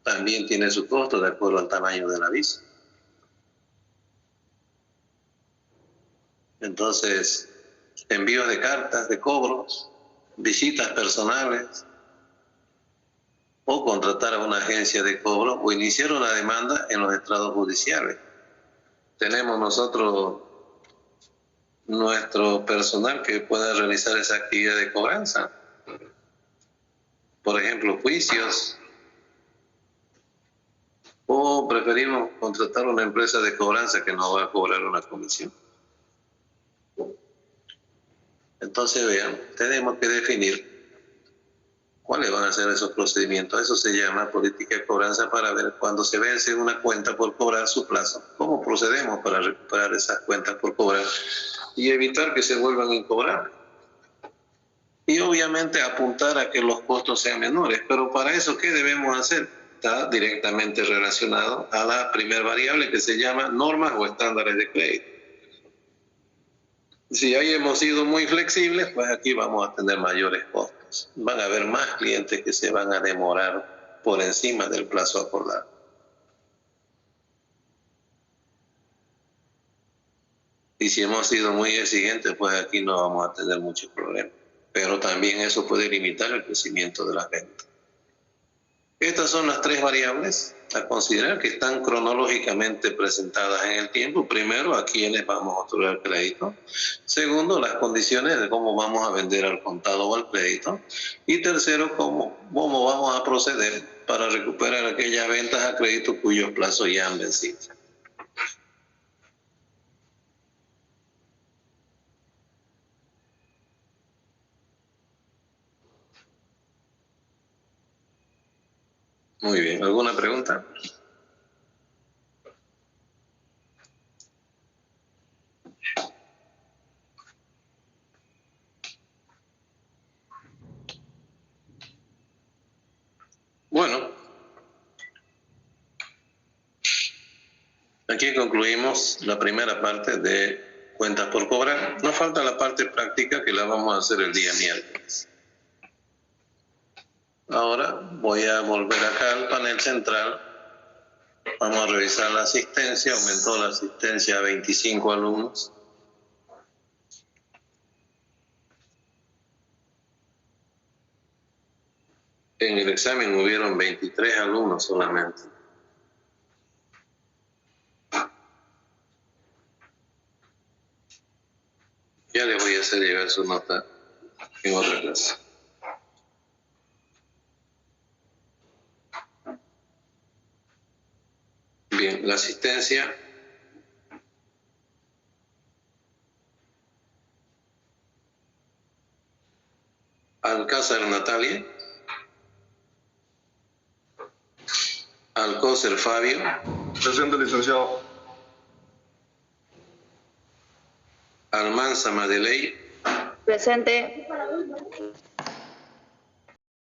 también tiene su costo de acuerdo al tamaño del aviso. Entonces, envíos de cartas, de cobros, visitas personales, o contratar a una agencia de cobro, o iniciar una demanda en los estrados judiciales. Tenemos nosotros nuestro personal que pueda realizar esa actividad de cobranza. Por ejemplo, juicios. O preferimos contratar una empresa de cobranza que nos va a cobrar una comisión. Entonces, vean, tenemos que definir cuáles van a ser esos procedimientos. Eso se llama política de cobranza, para ver cuando se vence una cuenta por cobrar su plazo, cómo procedemos para recuperar esas cuentas por cobrar y evitar que se vuelvan incobrables. Y obviamente apuntar a que los costos sean menores. Pero para eso, ¿qué debemos hacer? Está directamente relacionado a la primera variable, que se llama normas o estándares de crédito. Si ahí hemos sido muy flexibles, pues aquí vamos a tener mayores costos. Van a haber más clientes que se van a demorar por encima del plazo acordado. Y si hemos sido muy exigentes, pues aquí no vamos a tener muchos problemas. Pero también eso puede limitar el crecimiento de las ventas. Estas son las tres variables a considerar, que están cronológicamente presentadas en el tiempo. Primero, a quiénes vamos a otorgar crédito. Segundo, las condiciones de cómo vamos a vender al contado o al crédito. Y tercero, cómo vamos a proceder para recuperar aquellas ventas a crédito cuyos plazos ya han vencido. Muy bien, ¿alguna pregunta? Bueno, aquí concluimos la primera parte de cuentas por cobrar. Nos falta la parte práctica, que la vamos a hacer el día miércoles. Ahora voy a volver acá al panel central. Vamos a revisar la asistencia. Aumentó la asistencia a 25 alumnos. En el examen hubieron 23 alumnos solamente. Ya les voy a hacer llegar su nota en otra clase. Bien, la asistencia. Alcázar Natalia. Alcócer Fabio. Presente, licenciado. Almanza Madeley. Presente.